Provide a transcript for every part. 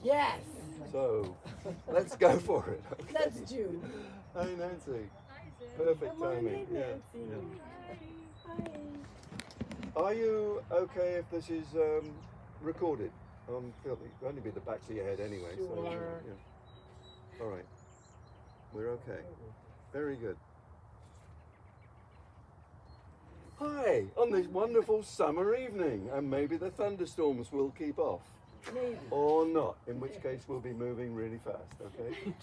Yes. So, let's go for it. Okay. Let's do. Hi, Nancy. Hi, Zev. Perfect Come on timing. in, Yeah. Nancy. Hi. Hi. Are you okay if this is recorded? It'll only be the backs of your head anyway. So, Sure. yeah. All right. We're okay. Very good. Hi, on this wonderful summer evening, and maybe the thunderstorms will keep off. Maybe. Or not, in which case we'll be moving really fast, okay?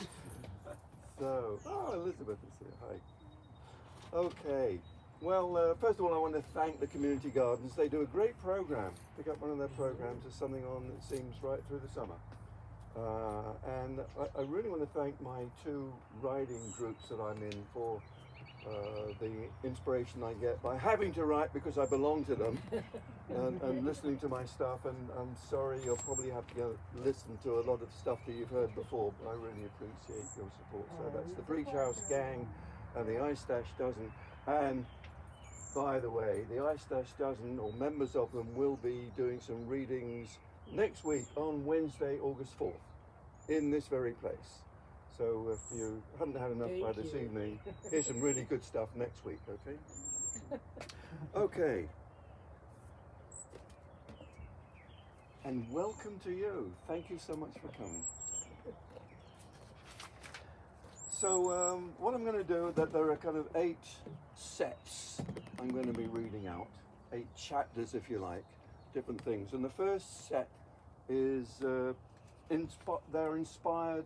So, Elizabeth is here, hi. Okay, well, first of all, I want to thank the Community Gardens. They do a great program. Pick up one of their programs as something on, it seems, right through the summer. And I really want to thank my two riding groups that I'm in for the inspiration I get by having to write because I belong to them and listening to my stuff. And I'm sorry you'll probably have to go listen to a lot of stuff that you've heard before, but I really appreciate your support. So that's the Breach House Gang and the Ice Dash Dozen. And by the way, the Ice Dash Dozen, or members of them, will be doing some readings next week on Wednesday, August 4th, in this very place. So if you haven't had enough by this evening, here's some really good stuff next week, okay? Okay. And welcome to you. Thank you so much for coming. So what I'm going to do, that there are kind of 8 sets I'm going to be reading out, 8 chapters if you like, different things. And the first set is, they're inspired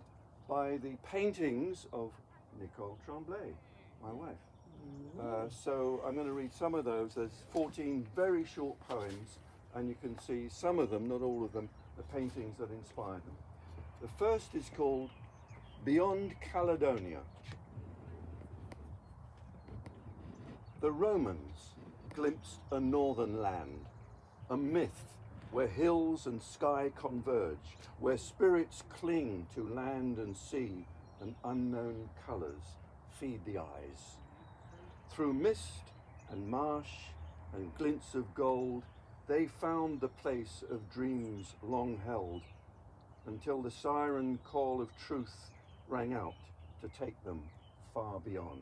by the paintings of Nicole Tremblay, my wife. So I'm going to read some of those. There's 14 very short poems, and you can see some of them, not all of them, the paintings that inspired them. The first is called Beyond Caledonia. The Romans glimpsed a northern land, a myth where hills and sky converge, where spirits cling to land and sea, and unknown colours feed the eyes. Through mist and marsh and glints of gold, they found the place of dreams long held, until the siren call of truth rang out to take them far beyond.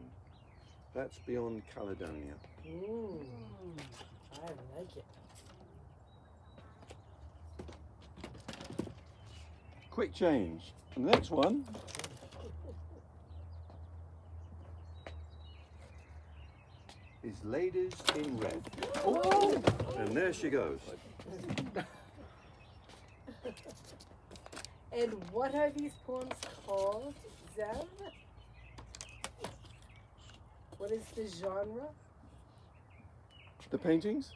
That's Beyond Caledonia. I like it. Quick change. And the next one is Ladies in Red. Oh, and there she goes. And what are these poems called, Zev? What is the genre? The paintings?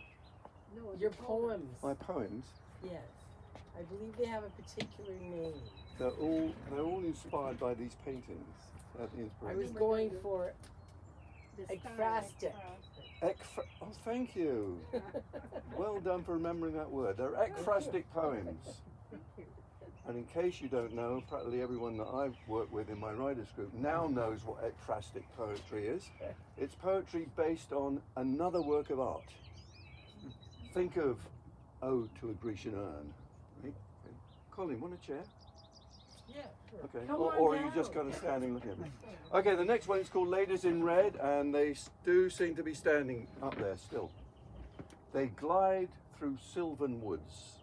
No, your poems. My poems. Yes. I believe they have a particular name. They're all inspired by these paintings. The I inspiration. was going for ekphrastic. Oh, thank you. Well done for remembering that word. They're ekphrastic poems. And in case you don't know, practically everyone that I've worked with in my writers group now knows what ekphrastic poetry is. It's poetry based on another work of art. Think of Ode to a Grecian Urn. Right? Colin, want a chair? Yeah, sure. Okay. Or are you just kind of standing looking at me? Okay, the next one is called Ladies in Red, and they do seem to be standing up there still. They glide through sylvan woods,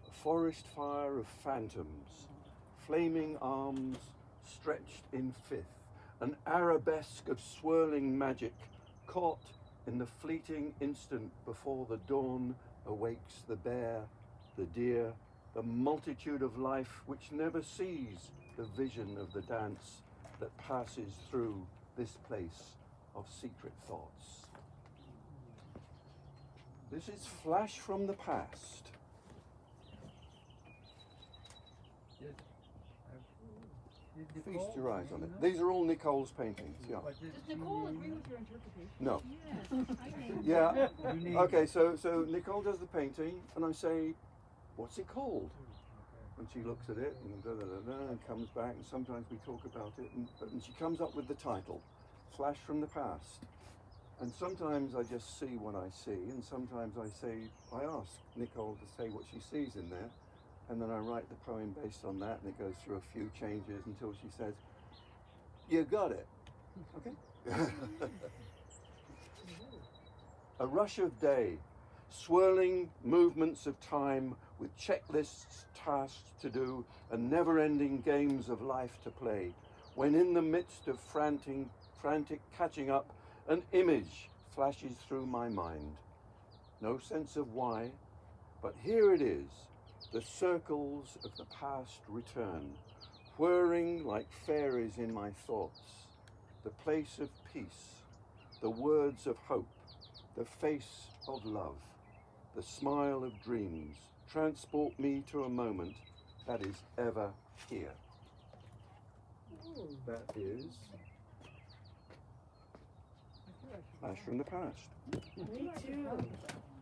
a forest fire of phantoms, flaming arms stretched in fifth, an arabesque of swirling magic caught in the fleeting instant before the dawn awakes the bear, the deer, the multitude of life which never sees the vision of the dance that passes through this place of secret thoughts. This is Flash from the Past. Feast your eyes on it. These are all Nicole's paintings, yeah. Does Nicole agree with your interpretation? No. Yes. Yeah. Okay, so Nicole does the painting, and I say, what's it called? And she looks at it and and comes back, and sometimes we talk about it, and she comes up with the title, Flash from the Past. And sometimes I just see what I see, and sometimes I ask Nicole to say what she sees in there, and then I write the poem based on that, and it goes through a few changes until she says, "You got it." Okay. A rush of day, swirling movements of time with checklists, tasks to do, and never-ending games of life to play, when in the midst of frantic catching up, an image flashes through my mind. No sense of why, but here it is. The circles of the past return, whirring like fairies in my thoughts. The place of peace, the words of hope, the face of love, the smile of dreams, transport me to a moment that is ever here. That is Flash from the Past. Me too.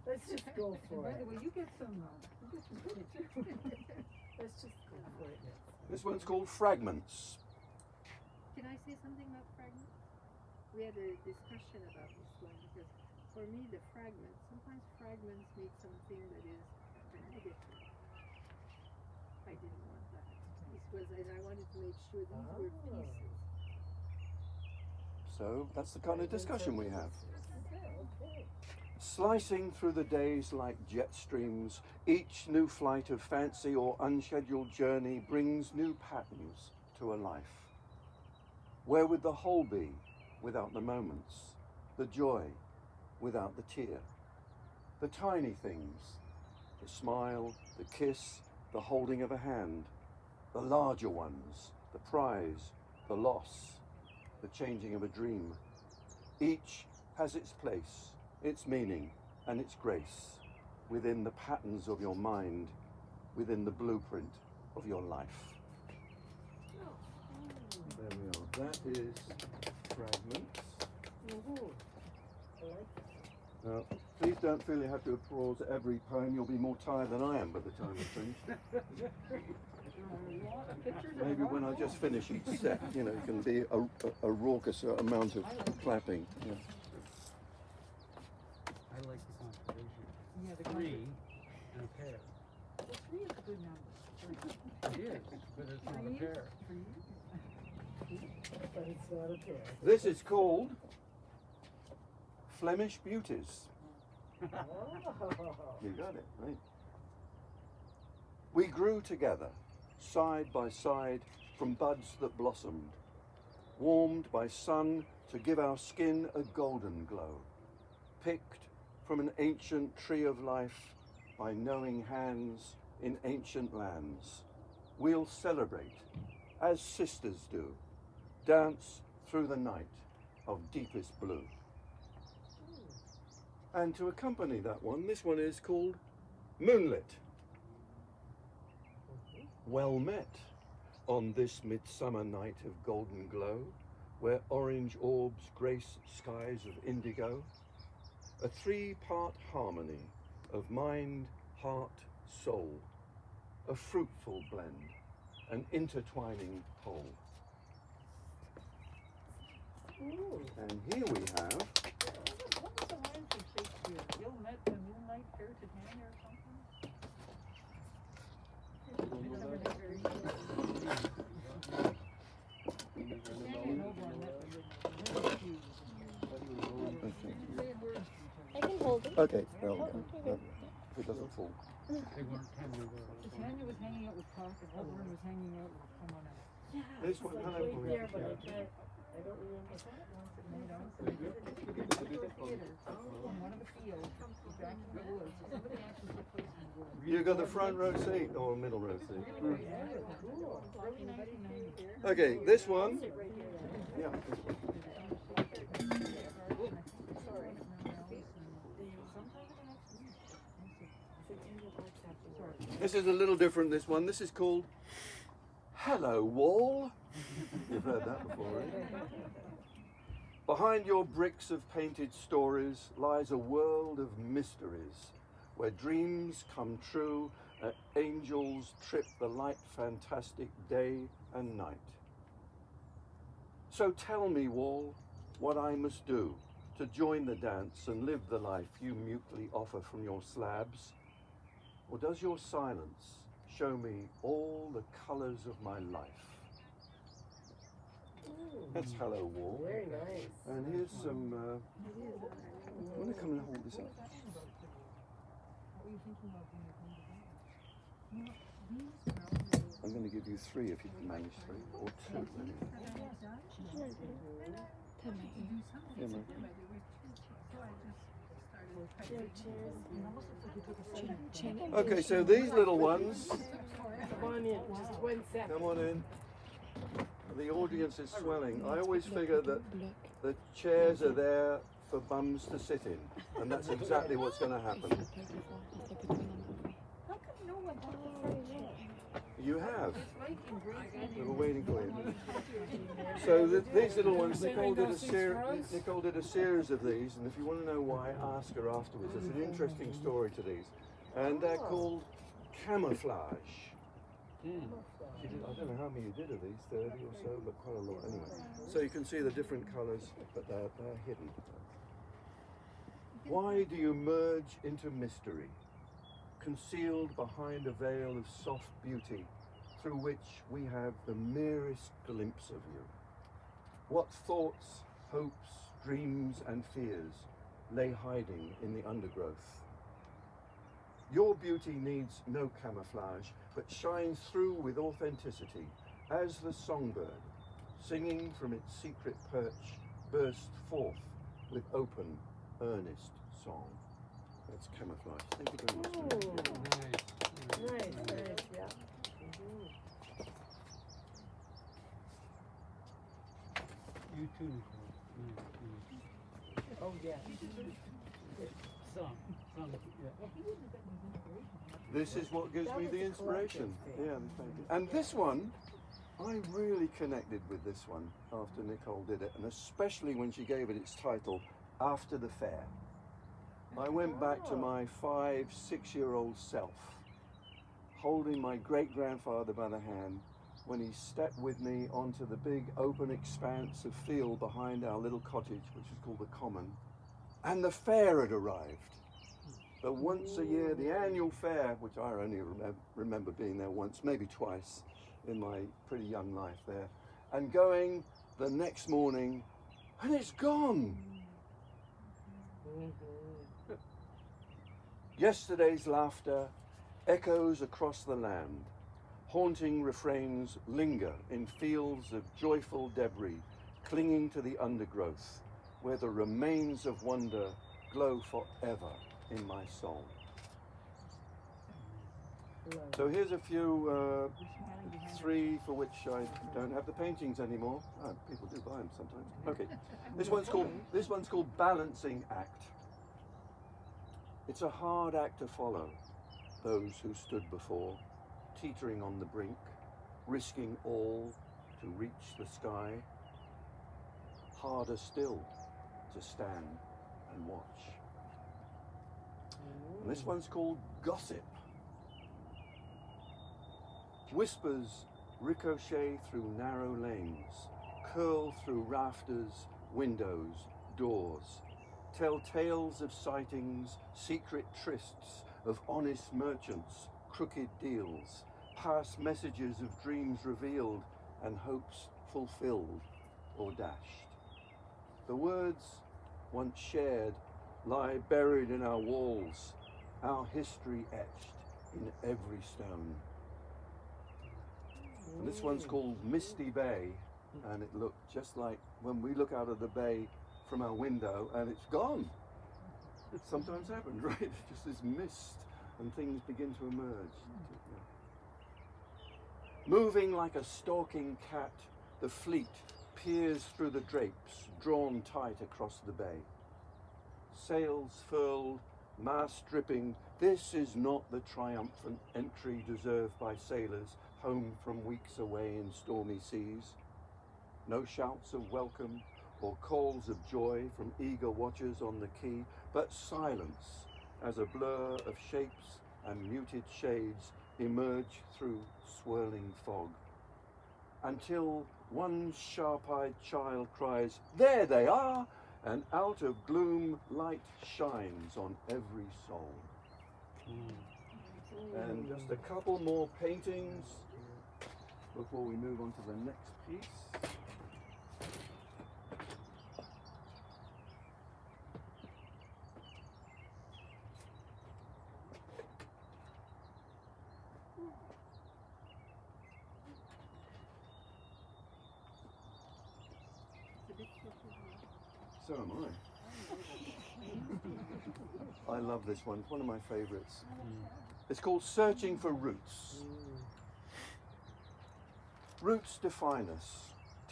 Let's just go And for by it. the way, you get some credit too. Let's just go for it. This one's called Fragments. Can I say something about fragments? We had a discussion about this one because for me the fragments, sometimes fragments mean something that is negative. I didn't want that. This was, and I wanted to make sure these were pieces. So that's the kind of discussion we have. Okay. Slicing through the days like jet streams, each new flight of fancy or unscheduled journey brings new patterns to a life. Where would the whole be without the moments, the joy without the tear, the tiny things, the smile, the kiss, the holding of a hand, the larger ones, the prize, the loss, the changing of a dream. Each has its place, its meaning, and its grace within the patterns of your mind, within the blueprint of your life. There we are. That is Fragments. I like that. Now, please don't feel you have to applause every poem. You'll be more tired than I am by the time we finish. Maybe when I just finish each set, you know, it can be a raucous amount of clapping. Yeah. I like the conservation. Yeah, the Three and a pair. Well, 3 is a good number. It is, but it's not a pair. But it's not a pair. This is called Flemish Beauties. Oh. You got it, right? We grew together, side by side, from buds that blossomed, warmed by sun to give our skin a golden glow, picked from an ancient tree of life by knowing hands in ancient lands. We'll celebrate, as sisters do, dance through the night of deepest blue. And to accompany that one, this one is called Moonlit. Well met on this midsummer night of golden glow, where orange orbs grace skies of indigo. A 3-part harmony of mind, heart, soul. A fruitful blend, an intertwining whole. Ooh. And here we have What was the line from Shakespeare? Ill met the moonlight, fair Titania or something? Remember that very Titania over on that one. I can hold it. Okay, there we go. If it doesn't fall. They weren't telling me where it was. Titania was hanging out with Puck and Oberon was hanging out with someone else. Yeah, This it's one, like hello, right Maria. there, but I don't remember. You know, so they did it at the theater in one of the fields, back in the woods. Somebody actually took place in the woods. You got the front row seat or middle row seat? Really cool. Early 1990s. Okay, this one. Sit right here. Yeah, this one. This is a little different, this one. This is called Hello Wall. You've heard that before, right? Behind your bricks of painted stories lies a world of mysteries where dreams come true and angels trip the light fantastic day and night. So tell me, Wall, what I must do to join the dance and live the life you mutely offer from your slabs. Or does your silence show me all the colours of my life. That's Hello Wall. Very nice. And here's some, I want to come and hold this up. What were you thinking about when you came to that? These girls. I'm going to give you 3 if you can manage 3, or 2 anyway. Yeah, man. Okay, so these little ones, Come on in, just 1 second. come on in. The audience is swelling. I always figure that the chairs are there for bums to sit in, and that's exactly what's going to happen. How come no one took the front chair? You have. It's like in grade We were waiting for you. So these little ones, Nicole did a series of these, and if you want to know why, ask her afterwards. There's an interesting story to these, and they're called camouflage. She did, I don't know how many you did of these, 30 or so, but quite a lot anyway. So you can see the different colours, but they're hidden. Why do you merge into mystery, concealed behind a veil of soft beauty, through which we have the merest glimpse of you? What thoughts, hopes, dreams and fears lay hiding in the undergrowth? Your beauty needs no camouflage, but shines through with authenticity, as the songbird, singing from its secret perch, burst forth with open, earnest song. That's camouflage. Thank you very much. Ooh. Nice. Nice, yeah. You too, Nicole. Oh, yeah. Some, yeah. This is what gives That me was the a inspiration. collective thing. Yeah, thank you. And this one, I really connected with this one after Nicole did it, and especially when she gave it its title, After the Fair. I went back to my 5, 6-year-old self, holding my great-grandfather by the hand when he stepped with me onto the big open expanse of field behind our little cottage, which is called the Common, and the fair had arrived. The once a year, the annual fair, which I only remember being there once, maybe twice in my pretty young life there, and going the next morning, and it's gone. Yesterday's laughter echoes across the land. Haunting refrains linger in fields of joyful debris, clinging to the undergrowth, where the remains of wonder glow forever in my soul. So here's a few, 3 for which I don't have the paintings anymore. Oh, people do buy them sometimes. Okay, this one's called Balancing Act. It's a hard act to follow, those who stood before, teetering on the brink, risking all to reach the sky. Harder still to stand and watch. And this one's called Gossip. Whispers ricochet through narrow lanes, curl through rafters, windows, doors, tell tales of sightings, secret trysts of honest merchants, crooked deals, pass messages of dreams revealed and hopes fulfilled or dashed. The words once shared lie buried in our walls, our history etched in every stone. And this one's called Misty Bay, and it looked just like when we look out of the bay from our window and it's gone. It sometimes happens, right? Just this mist and things begin to emerge. Moving like a stalking cat, the fleet peers through the drapes, drawn tight across the bay. Sails furled, mast dripping, this is not the triumphant entry deserved by sailors home from weeks away in stormy seas. No shouts of welcome or calls of joy from eager watchers on the quay, but silence as a blur of shapes and muted shades emerge through swirling fog. Until one sharp-eyed child cries, "There they are!" and out of gloom light shines on every soul. And just a couple more paintings before we move on to the next piece. It's a bit fluffy. So am I. I love this one. It's one of my favorites. It's called Searching for Roots. Roots define us,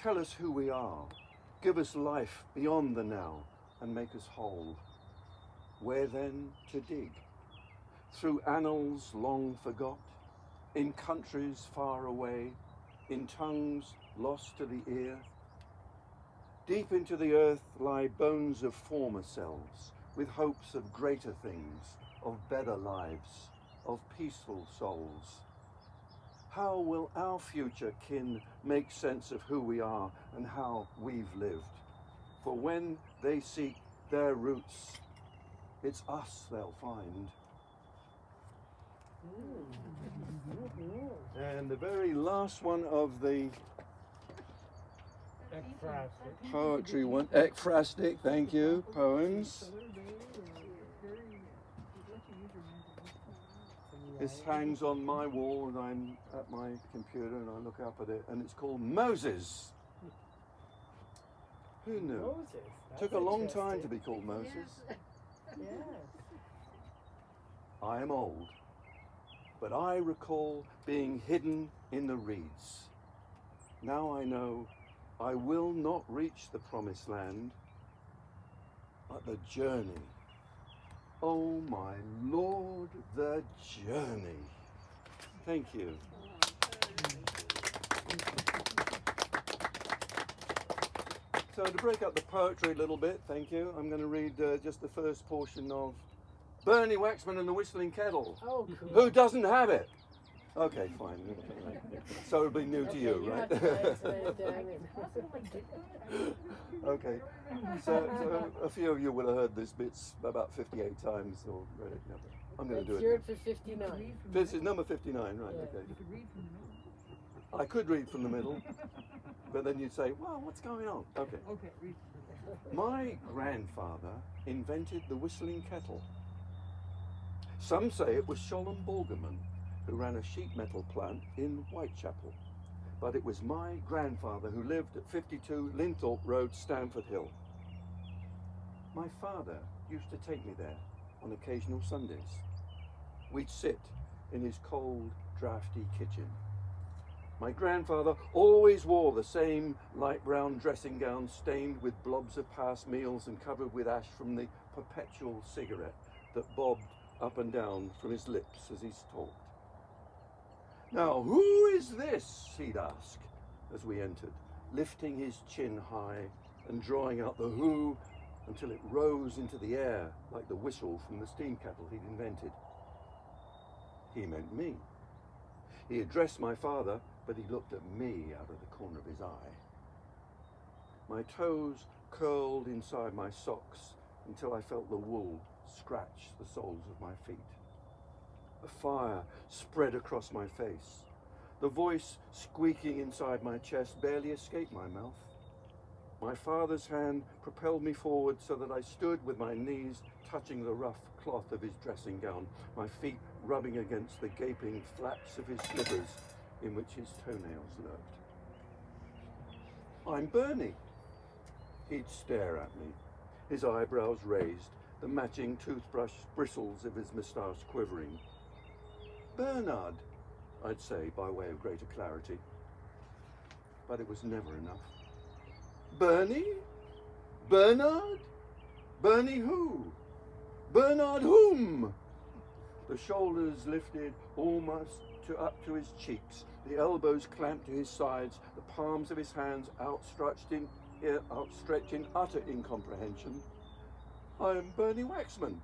tell us who we are, give us life beyond the now, and make us whole. Where then to dig? Through annals long forgot, in countries far away, in tongues lost to the ear. Deep into the earth lie bones of former selves, with hopes of greater things, of better lives, of peaceful souls. How will our future kin make sense of who we are and how we've lived? For when they seek their roots, it's us they'll find. And the very last one of the Ekphrastic. poetry one, ekphrastic, thank you, poems. This hangs on my wall and I'm at my computer and I look up at it and it's called Moses. Who knew? Moses. That's Took a long time to interesting. be called Moses. Yes. I am old, but I recall being hidden in the reeds. Now I know I will not reach the promised land, but the journey. Oh my Lord, the journey. Thank you. So to break up the poetry a little bit, thank you, I'm going to read just the first portion of Bernie Waxman and the Whistling Kettle. Oh, cool. Who doesn't have it? Okay, fine. So it'll be new to you, You right? have to write it down. Okay. So a few of you will have heard this bits about 58 times or read it. No, I'm going to do Let's it. hear now. it for 59. This is number 59, right? Yeah. Okay. You could read from the middle. I could read from the middle, but then you'd say, well, what's going on? Okay. Okay, read from the middle. My grandfather invented the whistling kettle. Some say it was Sholem Borgerman who ran a sheet metal plant in Whitechapel. But it was my grandfather who lived at 52 Linthorpe Road, Stamford Hill. My father used to take me there on occasional Sundays. We'd sit in his cold, drafty kitchen. My grandfather always wore the same light brown dressing gown stained with blobs of past meals and covered with ash from the perpetual cigarette that bobbed up and down from his lips as he talked. Now, who is this? He'd ask as we entered, lifting his chin high and drawing out the who until it rose into the air like the whistle from the steam kettle he'd invented. He meant me. He addressed my father, but he looked at me out of the corner of his eye. My toes curled inside my socks until I felt the wool scratch the soles of my feet. A fire spread across my face. The voice squeaking inside my chest barely escaped my mouth. My father's hand propelled me forward so that I stood with my knees touching the rough cloth of his dressing gown, my feet rubbing against the gaping flaps of his slippers in which his toenails lurked. I'm Bernie. He'd stare at me, his eyebrows raised, the matching toothbrush bristles of his moustache quivering. Bernard, I'd say by way of greater clarity. But it was never enough. Bernie? Bernard? Bernie who? Bernard whom? The shoulders lifted almost up to his cheeks, the elbows clamped to his sides, the palms of his hands outstretched in utter incomprehension. I'm Bernie Waxman.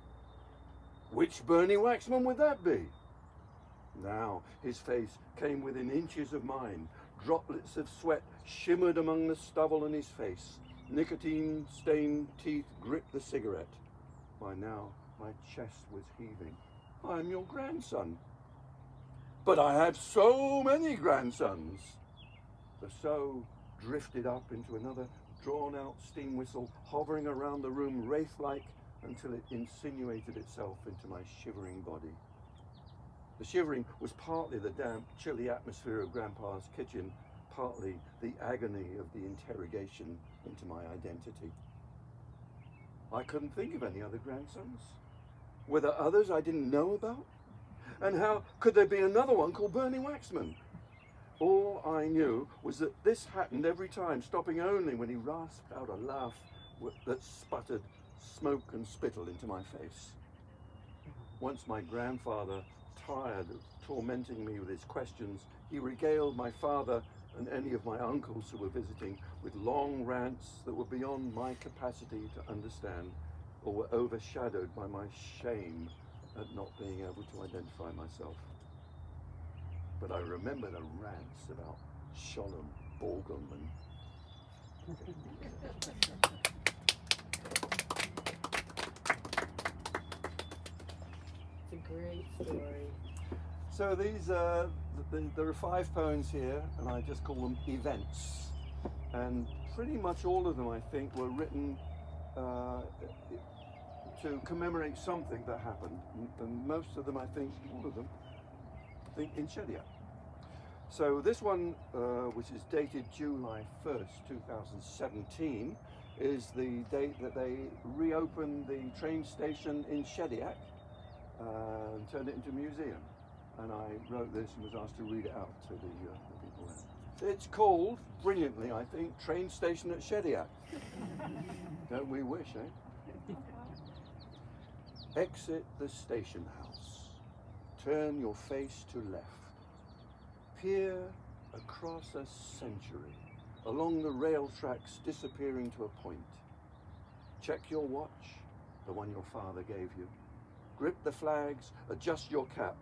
Which Bernie Waxman would that be? Now his face came within inches of mine. Droplets of sweat shimmered among the stubble on his face. Nicotine-stained teeth gripped the cigarette. By now, my chest was heaving. I'm your grandson. But I have so many grandsons. The so drifted up into another drawn-out steam whistle, hovering around the room wraith-like until it insinuated itself into my shivering body. The shivering was partly the damp, chilly atmosphere of Grandpa's kitchen, partly the agony of the interrogation into my identity. I couldn't think of any other grandsons. Were there others I didn't know about? And how could there be another one called Bernie Waxman? All I knew was that this happened every time, stopping only when he rasped out a laugh that sputtered smoke and spittle into my face. Once my grandfather, tired of tormenting me with his questions, he regaled my father and any of my uncles who were visiting with long rants that were beyond my capacity to understand or were overshadowed by my shame at not being able to identify myself. But I remember the rants about Sholem, Borgelman. It's a great story. So these there are 5 poems here, and I just call them events. And pretty much all of them, I think, were written to commemorate something that happened. And most of them, I think, all of them, I think in Shediac. So this one, which is dated July 1st, 2017, is the date that they reopened the train station in Shediac and turned it into a museum. And I wrote this and was asked to read it out to the people there. It's called, brilliantly I think, Train Station at Shediac. Don't we wish, eh? Exit the station house. Turn your face to left. Peer across a century, along the rail tracks disappearing to a point. Check your watch, the one your father gave you. Grip the flags, adjust your cap.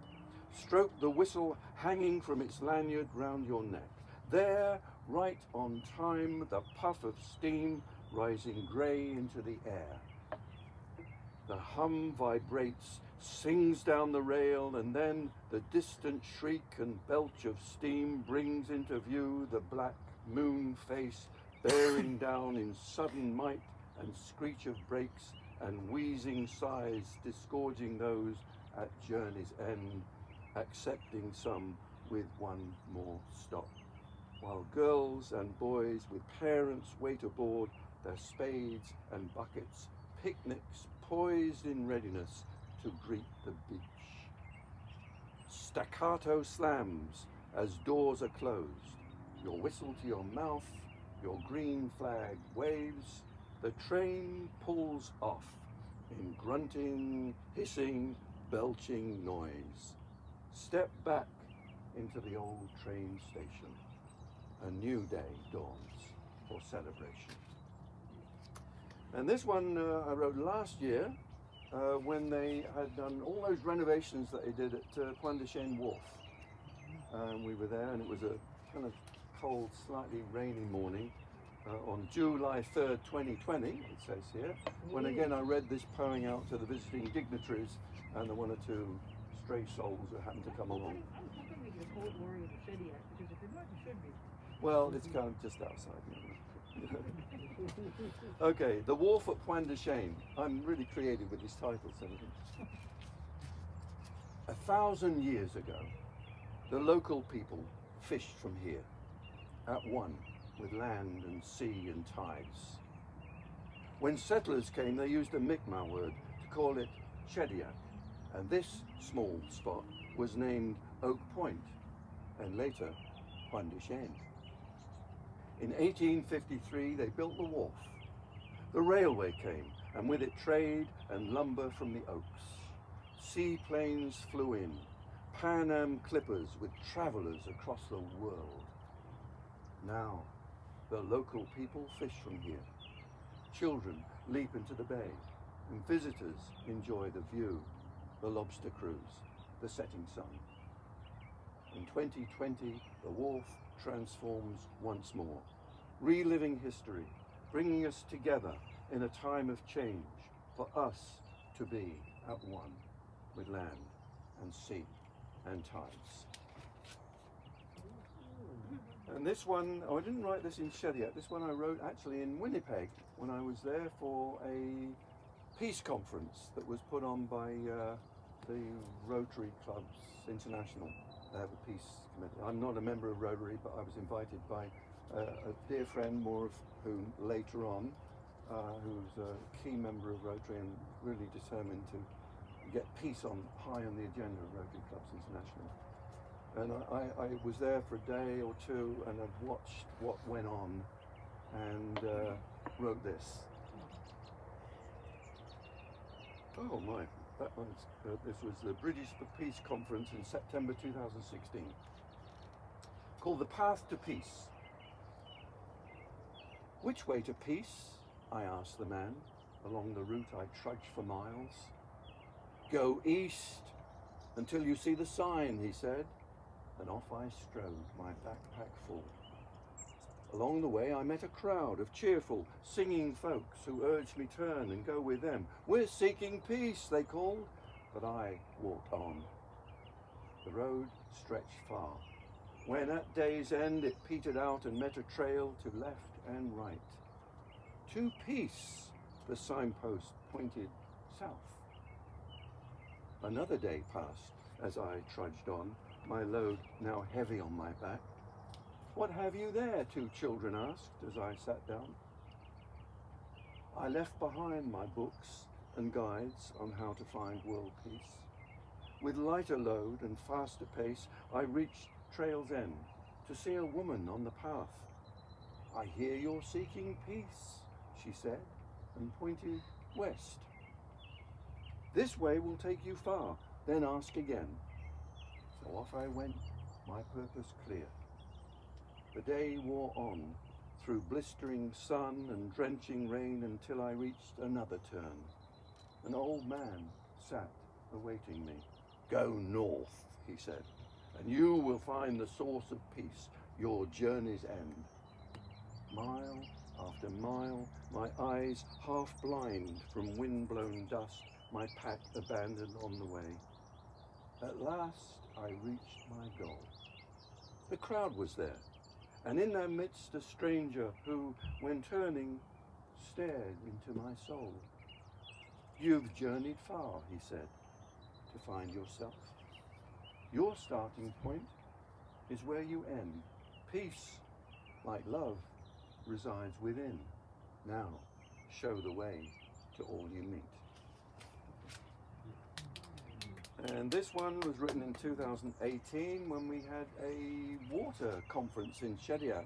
Stroke the whistle hanging from its lanyard round your neck. There, right on time, the puff of steam rising grey into the air. The hum vibrates, sings down the rail, and then the distant shriek and belch of steam brings into view the black moon face bearing down in sudden might and screech of brakes and wheezing sighs disgorging those at journey's end, accepting some with one more stop, while girls and boys with parents wait aboard their spades and buckets, picnics poised in readiness to greet the beach. Staccato slams as doors are closed, your whistle to your mouth, your green flag waves, the train pulls off in grunting, hissing, belching noise. Step back into the old train station. A new day dawns for celebration. And this one I wrote last year when they had done all those renovations that they did at Point de Chêne Wharf. We were there, and it was a kind of cold, slightly rainy morning on July 3rd, 2020, it says here, when again I read this poem out to the visiting dignitaries and the one or two stray souls that happened to come along. How come we just hold Laurie with the Shediac? Because if you're not, you should be. Well, it's kind of just outside. Okay, the wharf at Point de Chêne. I'm really creative with these titles. 1,000 years ago, the local people fished from here, at one with land and sea and tides. When settlers came, they used a Mi'kmaq word to call it Shediac, and this small spot was named Oak Point, and later Point de Chêne. In 1853, they built the wharf. The railway came, and with it trade and lumber from the Oaks. Seaplanes flew in, Pan Am clippers with travelers across the world. Now, the local people fish from here. Children leap into the bay, and visitors enjoy the view, the lobster cruise, the setting sun. In 2020, the wharf transforms once more, reliving history, bringing us together in a time of change, for us to be at one with land and sea and tides. And this one, oh, I didn't write this in Shediac. This one I wrote actually in Winnipeg when I was there for a peace conference that was put on by the Rotary Clubs International. They have a peace committee. I'm not a member of Rotary, but I was invited by a dear friend, more of whom later on, who was a key member of Rotary and really determined to get peace on high on the agenda of Rotary Clubs International. And I was there for a day or two and I've watched what went on and wrote this. Oh my, that was, this was the British for Peace Conference in September 2016, called The Path to Peace. Which way to peace? I asked the man. Along the route I trudged for miles. Go east until you see the sign, he said. And off I strode, my backpack full. Along the way I met a crowd of cheerful, singing folks who urged me turn and go with them. We're seeking peace, they called, but I walked on. The road stretched far. When at day's end it petered out and met a trail to left and right. To peace, the signpost pointed south. Another day passed as I trudged on, my load now heavy on my back. What have you there? Two children asked as I sat down. I left behind my books and guides on how to find world peace. With lighter load and faster pace, I reached trail's end to see a woman on the path. I hear you're seeking peace, she said, and pointed west. This way will take you far, then ask again. So off I went, my purpose clear. The day wore on, through blistering sun and drenching rain until I reached another turn. An old man sat awaiting me. Go north, he said, and you will find the source of peace, your journey's end. Mile after mile, my eyes half blind from wind-blown dust, my pack abandoned on the way. At last I reached my goal. The crowd was there, and in their midst a stranger who, when turning, stared into my soul. You've journeyed far, he said, to find yourself. Your starting point is where you end. Peace, like love, resides within. Now, show the way to all you meet. And this one was written in 2018 when we had a water conference in Shediac.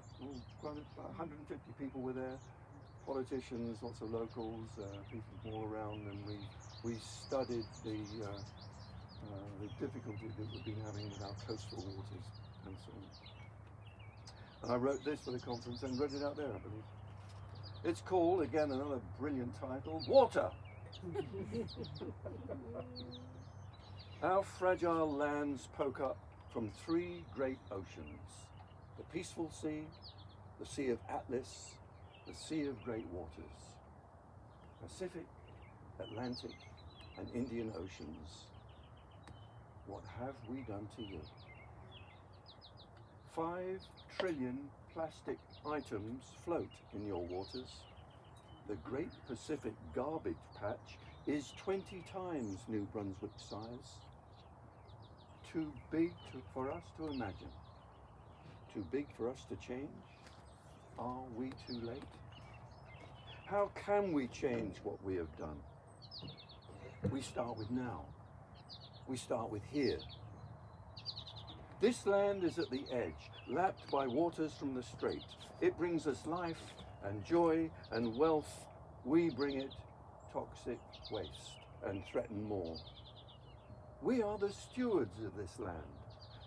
Quite about 150 people were there, politicians, lots of locals, people from all around, and we studied the difficulty that we've been having with our coastal waters and so on. And I wrote this for the conference and read it out there, I believe. It's called, again, another brilliant title, Water. Our fragile lands poke up from three great oceans, the peaceful sea, the Sea of Atlas, the Sea of Great Waters, Pacific, Atlantic, and Indian Oceans. What have we done to you? 5 trillion plastic items float in your waters. The Great Pacific Garbage Patch is 20 times New Brunswick size. Too big for us to imagine. Too big for us to change? Are we too late? How can we change what we have done? We start with now. We start with here. This land is at the edge, lapped by waters from the strait. It brings us life and joy and wealth. We bring it toxic waste and threaten more. We are the stewards of this land.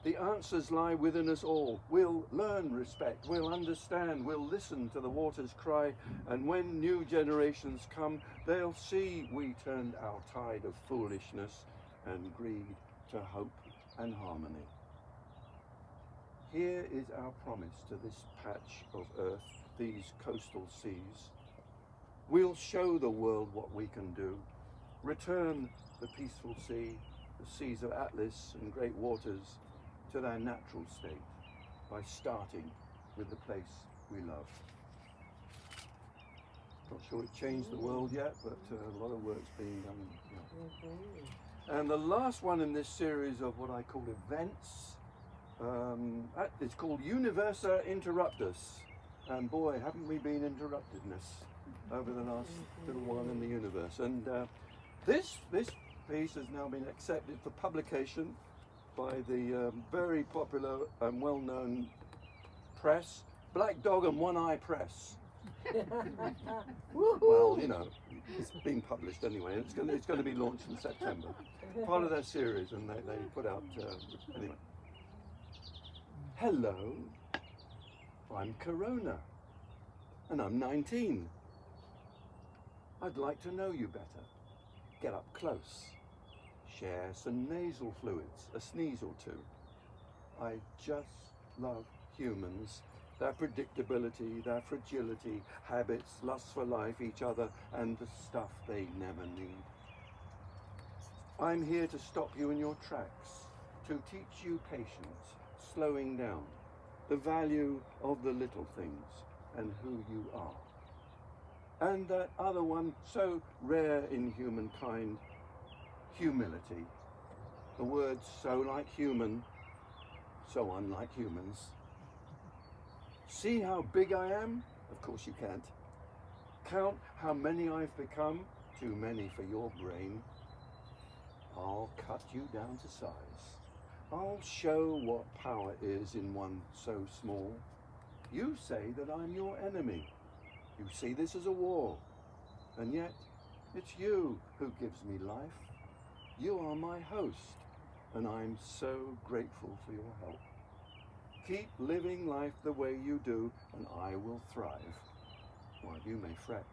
The answers lie within us all. We'll learn respect, we'll understand, we'll listen to the waters cry, and when new generations come, they'll see we turned our tide of foolishness and greed to hope and harmony. Here is our promise to this patch of earth, these coastal seas. We'll show the world what we can do. Return the peaceful sea, the seas of Atlas and great waters, to their natural state by starting with the place we love. Not sure it changed the world yet, but a lot of work's being done. And the last one in this series of what I call events, it's called Universa Interruptus. And boy, haven't we been interruptedness over the last little while in the universe. And this piece has now been accepted for publication by the very popular and well-known press, Black Dog and One Eye Press. Well, you know, it's been published anyway, and it's going to be launched in September. Part of their series, and they put out anyway. Hello, I'm Corona, and I'm 19. I'd like to know you better. Get up close. Share some nasal fluids, a sneeze or two. I just love humans, their predictability, their fragility, habits, lust for life, each other, and the stuff they never need. I'm here to stop you in your tracks, to teach you patience, slowing down, the value of the little things and who you are. And that other one, so rare in humankind, humility. The word so like human, so unlike humans. See how big I am? Of course you can't. Count how many I've become? Too many for your brain. I'll cut you down to size. I'll show what power is in one so small. You say that I'm your enemy. You see this as a war. And yet, it's you who gives me life. You are my host, and I'm so grateful for your help. Keep living life the way you do, and I will thrive, while you may fret.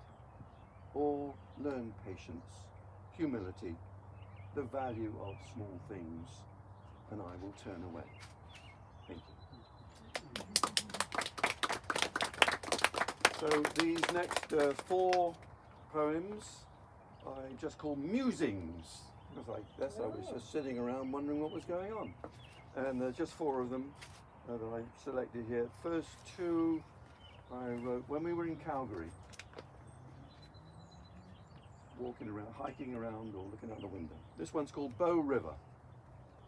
Or learn patience, humility, the value of small things, and I will turn away. Thank you. So these next 4 poems I just call musings. I was just sitting around wondering what was going on. And there's just 4 of them that I selected here. First 2 I wrote when we were in Calgary, walking around, hiking around or looking out the window. This one's called Bow River.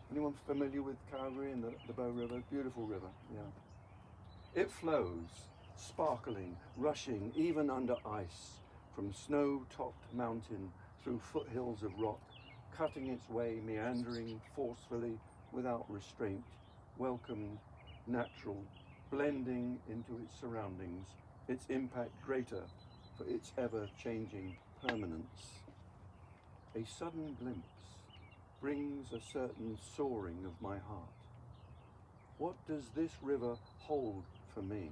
Anyone familiar with Calgary and the Bow River? Beautiful river, yeah. It flows, sparkling, rushing, even under ice, from snow-topped mountain through foothills of rock, cutting its way, meandering forcefully, without restraint, welcomed, natural, blending into its surroundings, its impact greater for its ever-changing permanence. A sudden glimpse brings a certain soaring of my heart. What does this river hold for me?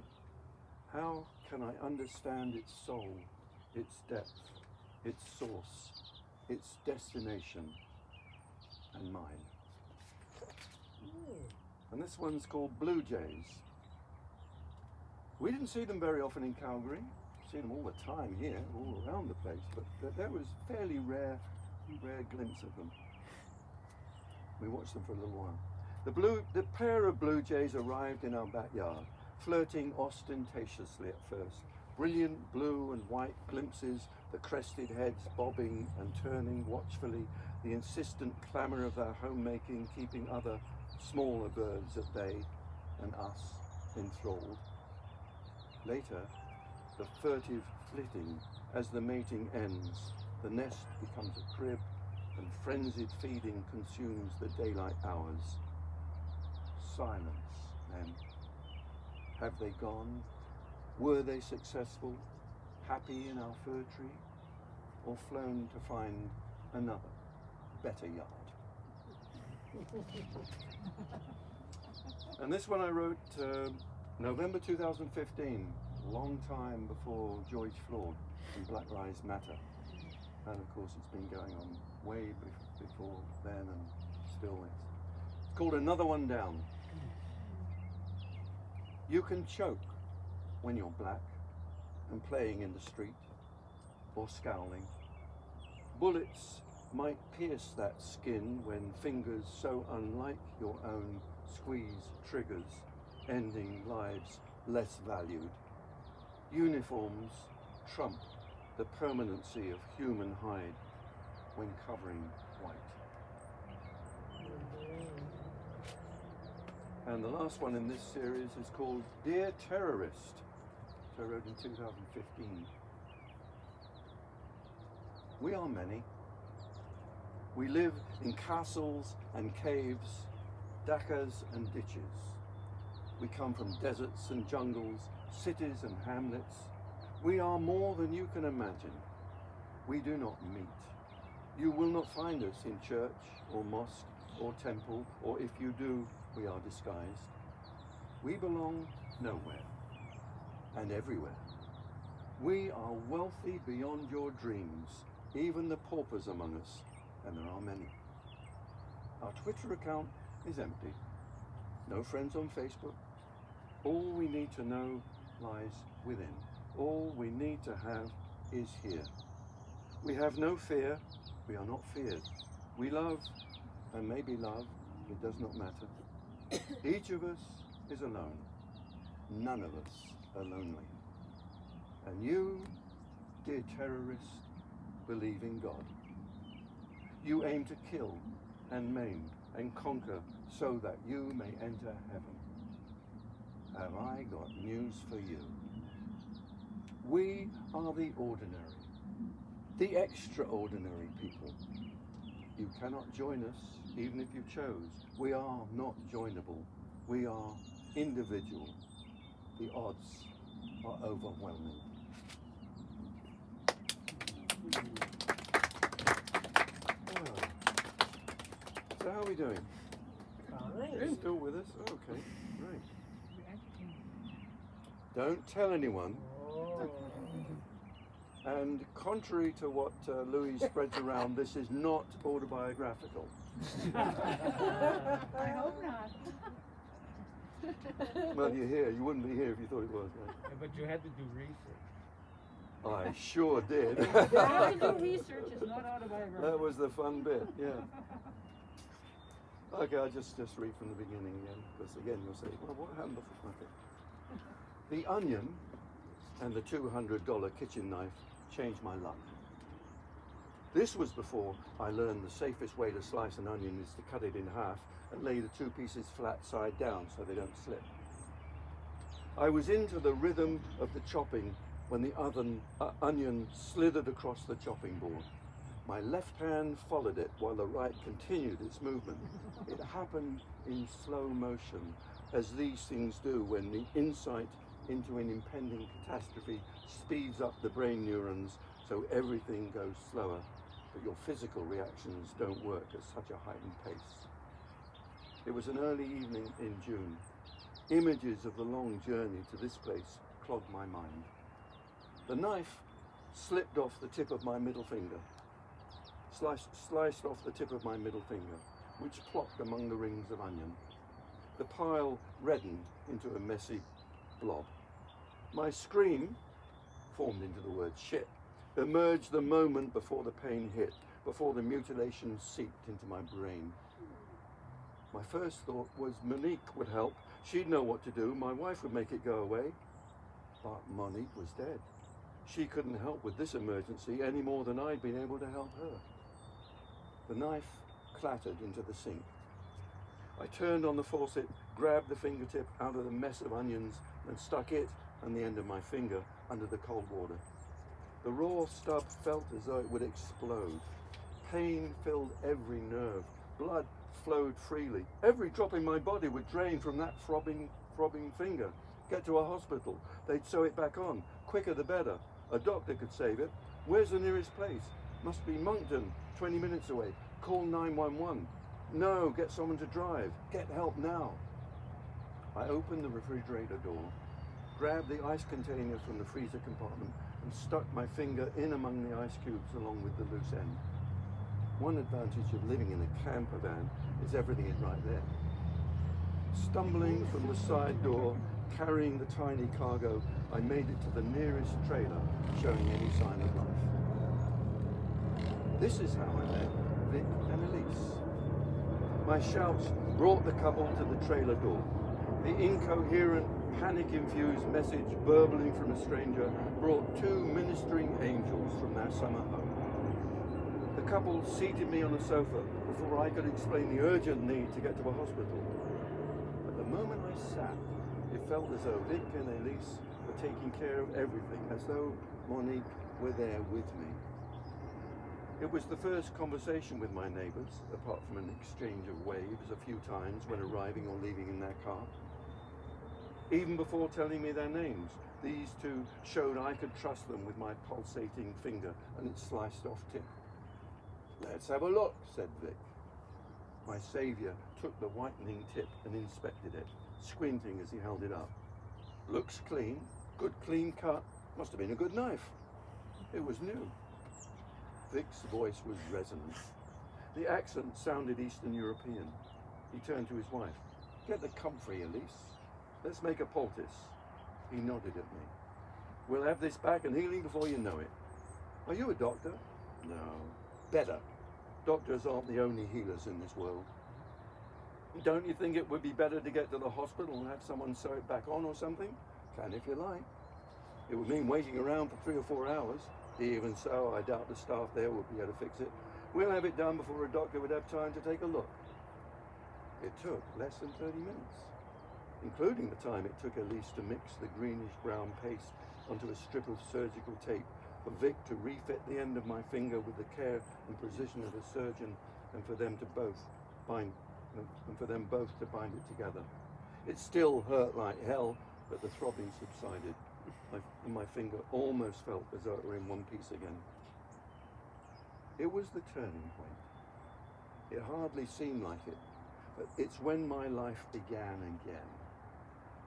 How can I understand its soul, its depth, its source, its destination, and mine? And this one's called Blue Jays. We didn't see them very often in Calgary. See them all the time here, all around the place, but there was fairly rare glimpse of them. We watched them for a little while. The pair of blue jays arrived in our backyard, flirting ostentatiously at first. Brilliant blue and white glimpses, the crested heads bobbing and turning watchfully, the insistent clamour of their homemaking keeping other smaller birds at bay and us enthralled. Later, the furtive flitting as the mating ends, the nest becomes a crib, and frenzied feeding consumes the daylight hours. Silence, then. Have they gone? Were they successful, happy in our fir tree, or flown to find another, better yard? And this one I wrote November 2015, a long time before George Floyd and Black Lives Matter. And of course it's been going on way before then and still it's called Another One Down. You can choke when you're black and playing in the street or scowling. Bullets might pierce that skin when fingers so unlike your own squeeze triggers, ending lives less valued. Uniforms trump the permanency of human hide when covering white. And the last one in this series is called Dear Terrorist, which I wrote in 2015. We are many. We live in castles and caves, dacas and ditches. We come from deserts and jungles, cities and hamlets. We are more than you can imagine. We do not meet. You will not find us in church or mosque or temple, or if you do, we are disguised. We belong nowhere and everywhere. We are wealthy beyond your dreams, even the paupers among us, and there are many. Our Twitter account is empty. No friends on Facebook. All we need to know lies within. All we need to have is here. We have no fear. We are not feared. We love, and maybe love, it does not matter. Each of us is alone. None of us are lonely. And you, dear terrorist, believe in God. You aim to kill and maim and conquer so that you may enter heaven. Have I got news for you? We are the ordinary, the extraordinary people. You cannot join us even if you chose. We are not joinable. We are individual. The odds are overwhelming. So how are we doing? Fine. Still with us? Oh, okay, right. You're entertaining. Don't tell anyone. Oh. And contrary to what Louis spreads around, this is not autobiographical. I hope not. Well, you're here. You wouldn't be here if you thought it was, right? Yeah, but you had to do research. I sure did. How to do research is not autobiographical. That was the fun bit, yeah. Okay, I'll just read from the beginning again, because again you'll say, well, what happened before? Okay. The onion and the $200 kitchen knife changed my luck. This was before I learned the safest way to slice an onion is to cut it in half and lay the two pieces flat side down so they don't slip. I was into the rhythm of the chopping when the onion slithered across the chopping board. My left hand followed it while the right continued its movement. It happened in slow motion, as these things do when the insight into an impending catastrophe speeds up the brain neurons so everything goes slower, but your physical reactions don't work at such a heightened pace. It was an early evening in June. Images of the long journey to this place clogged my mind. The knife slipped off the tip of my middle finger, sliced off the tip of my middle finger, which plopped among the rings of onion. The pile reddened into a messy blob. My scream, formed into the word shit, emerged the moment before the pain hit, before the mutilation seeped into my brain. My first thought was Monique would help. She'd know what to do. My wife would make it go away. But Monique was dead. She couldn't help with this emergency any more than I'd been able to help her. The knife clattered into the sink. I turned on the faucet, grabbed the fingertip out of the mess of onions, and stuck it and the end of my finger under the cold water. The raw stub felt as though it would explode. Pain filled every nerve. Blood flowed freely. Every drop in my body would drain from that throbbing finger. Get to a hospital. They'd sew it back on. Quicker the better. A doctor could save it. Where's the nearest place? Must be Moncton, 20 minutes away. Call 911. No, get someone to drive. Get help now. I opened the refrigerator door, grabbed the ice container from the freezer compartment, and stuck my finger in among the ice cubes along with the loose end. One advantage of living in a camper van is everything is right there. Stumbling from the side door, carrying the tiny cargo, I made it to the nearest trailer showing any sign of life. This is how I met Vic and Elise. My shouts brought the couple to the trailer door. The incoherent panic-infused message burbling from a stranger brought two ministering angels from their summer home. The couple seated me on a sofa before I could explain the urgent need to get to a hospital. At the moment I sat, it felt as though Vic and Elise were taking care of everything, as though Monique were there with me. It was the first conversation with my neighbours, apart from an exchange of waves a few times when arriving or leaving in their car. Even before telling me their names, these two showed I could trust them with my pulsating finger and its sliced off tip. "Let's have a look," said Vic. My saviour took the whitening tip and inspected it, squinting as he held it up. "Looks clean, good clean cut, must have been a good knife." It was new. Vic's voice was resonant. The accent sounded Eastern European. He turned to his wife. "Get the comfrey, Elise. Let's make a poultice." He nodded at me. "We'll have this back and healing before you know it." "Are you a doctor?" "No. Better. Doctors aren't the only healers in this world." "Don't you think it would be better to get to the hospital and have someone sew it back on or something?" "Can if you like." "It would mean waiting around for 3 or 4 hours. Even so, I doubt the staff there would be able to fix it. We'll have it done before a doctor would have time to take a look." It took less than 30 minutes, including the time it took Elise to mix the greenish-brown paste onto a strip of surgical tape, for Vic to refit the end of my finger with the care and precision of a surgeon, and for them both to bind it together. It still hurt like hell, but the throbbing subsided. My finger almost felt as though it were in one piece again. It was the turning point. It hardly seemed like it, but it's when my life began again.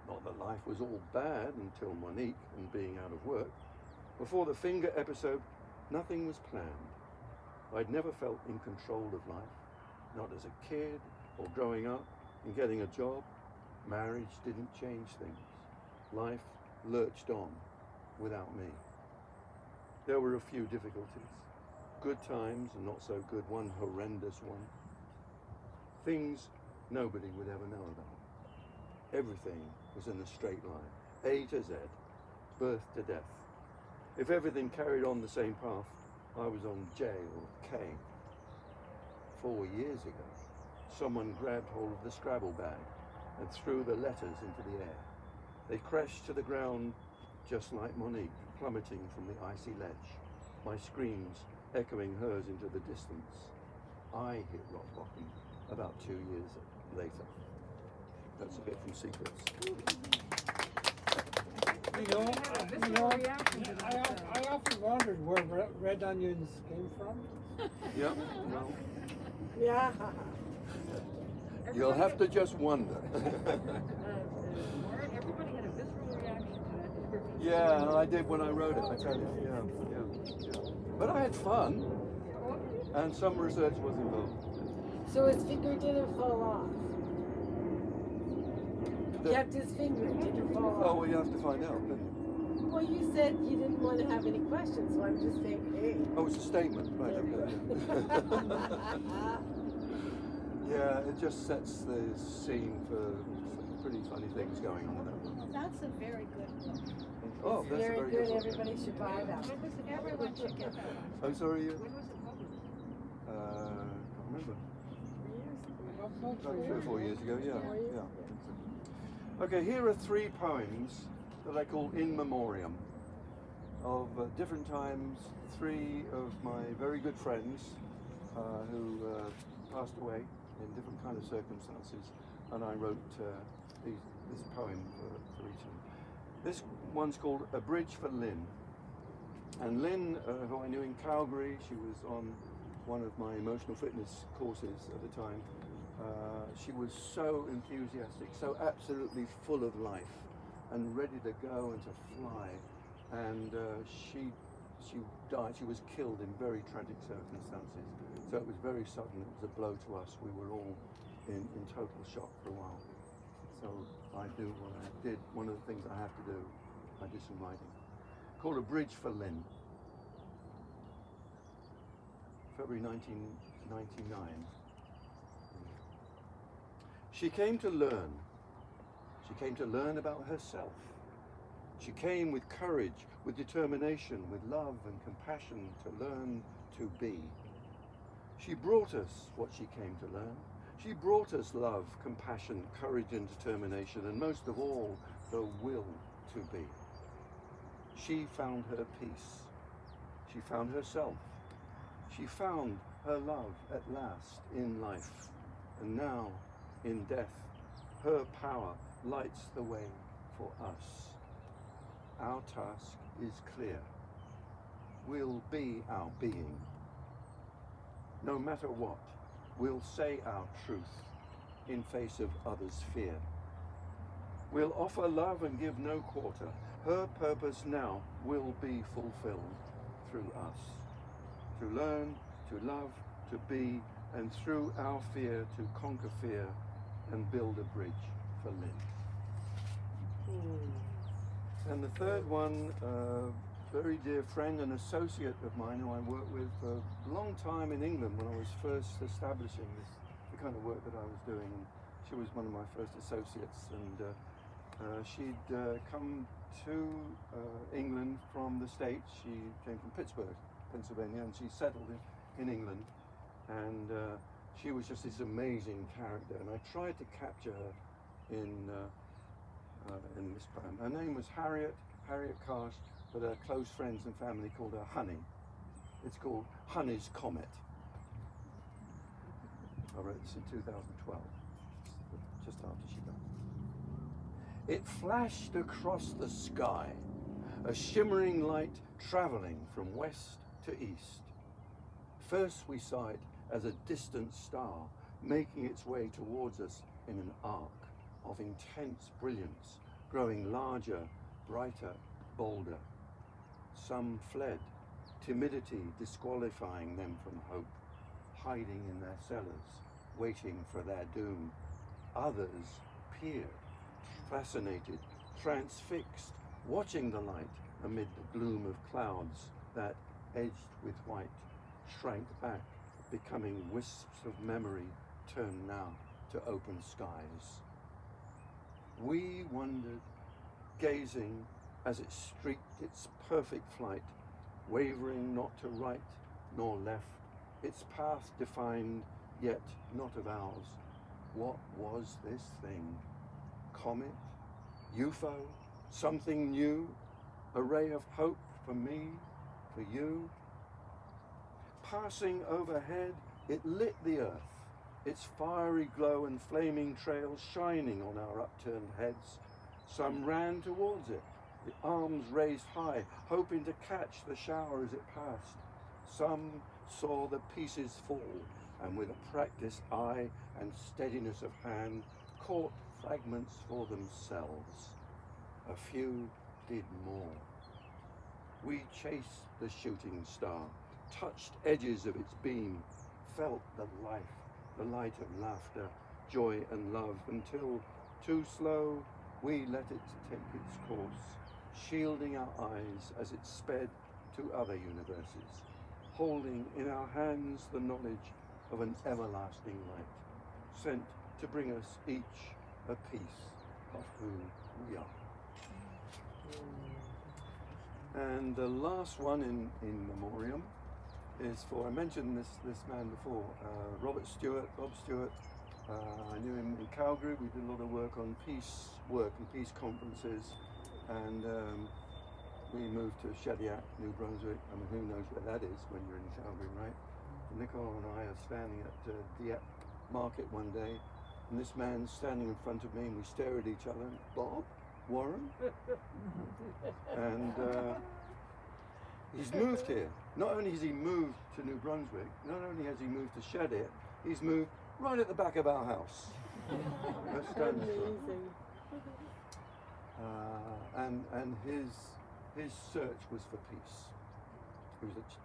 Not that life was all bad until Monique and being out of work. Before the finger episode, nothing was planned. I'd never felt in control of life, not as a kid or growing up and getting a job. Marriage didn't change things. Life lurched on without me. There were a few difficulties, good times and not so good, one horrendous one. Things nobody would ever know about. Everything was in a straight line, A to Z, birth to death. If everything carried on the same path, I was on J or K. 4 years ago, someone grabbed hold of the Scrabble bag and threw the letters into the air. They crashed to the ground just like Monique, plummeting from the icy ledge, my screams echoing hers into the distance. I hit rock bottom about 2 years later. That's a bit from Secrets. I often wondered where red onions came from. Yeah, well, Yeah. you'll have to just wonder. Warren, everybody had a visceral reaction to that description. Yeah, I did when I wrote it, I tell you. Yeah. But I had fun, and some research was involved. So his finger didn't fall off. He kept his finger, it didn't fall Oh, off. well, you have to find out, don't you? Well, you said you didn't want to have any questions, so I'm just saying, hey. Oh, it's a statement, right? Okay. Yeah, it just sets the scene for some pretty funny things going on in that one. That's a very good book. Oh, that's Very a very good, good one. Everybody should buy that. When was it Everyone should get that one. I'm sorry, When was it published? can't remember. About About 3 or 4 years ago, yeah. 4 years Yeah. ago. Okay, here are 3 poems that I call in memoriam of different times. 3 of my very good friends who passed away in different kind of circumstances, and I wrote this poem for each of them. This one's called A Bridge for Lynn. And Lynn, who I knew in Calgary, she was on one of my emotional fitness courses at the time. She was so enthusiastic, so absolutely full of life and ready to go and to fly. And she died, she was killed in very tragic circumstances. So it was very sudden, it was a blow to us. We were all in total shock for a while. So I do what I did, one of the things I have to do, I did some writing. Called A Bridge for Lynn. February 1999. She came to learn. She came to learn about herself. She came with courage, with determination, with love and compassion to learn to be. She brought us what she came to learn. She brought us love, compassion, courage and determination, and most of all, the will to be. She found her peace. She found herself. She found her love at last in life, and now in death. Her power lights the way for us. Our task is clear. We'll be our being. No matter what, we'll say our truth in face of others' fear. We'll offer love and give no quarter. Her purpose now will be fulfilled through us. To learn, to love, to be, and through our fear to conquer fear and build a bridge for Lynn. And the third one, very dear friend and associate of mine who I worked with for a long time in England when I was first establishing the kind of work that I was doing. And she was one of my first associates, and she'd come to England from the States. She came from Pittsburgh, Pennsylvania, and she settled in England. And she was just this amazing character, and I tried to capture her in this poem. Her name was Harriet Karsh, but her close friends and family called her Honey. It's called Honey's Comet. I wrote this in 2012, just after she died. It flashed across the sky, a shimmering light traveling from west to east. First we saw it as a distant star making its way towards us in an arc of intense brilliance, growing larger, brighter, bolder. Some fled, timidity disqualifying them from hope, hiding in their cellars, waiting for their doom. Others peered, fascinated, transfixed, watching the light amid the gloom of clouds that, edged with white, shrank back, becoming wisps of memory turned now to open skies. We wondered, gazing as it streaked its perfect flight, wavering not to right nor left, its path defined, yet not of ours. What was this thing? Comet? UFO? Something new? A ray of hope for me? For you? Passing overhead, it lit the earth, its fiery glow and flaming trails shining on our upturned heads. Some ran towards it, the arms raised high, hoping to catch the shower as it passed. Some saw the pieces fall, and with a practiced eye and steadiness of hand, caught fragments for themselves. A few did more. We chased the shooting star, touched edges of its beam, felt the light of laughter, joy and love, until, too slow, we let it take its course, shielding our eyes as it sped to other universes, holding in our hands the knowledge of an everlasting light, sent to bring us each a piece of who we are. And the last one in memoriam is for, I mentioned this man before, Bob Stewart. I knew him in Calgary. We did a lot of work on peace work and peace conferences, and we moved to Shediac, New Brunswick. I mean, who knows where that is when you're in Calgary, right? Nicole and I are standing at Dieppe Market one day, and this man's standing in front of me, and we stare at each other. Bob? Warren? And he's moved here. Not only has he moved to New Brunswick, not only has he moved to Shediac, he's moved right at the back of our house. Amazing. And his search was for peace.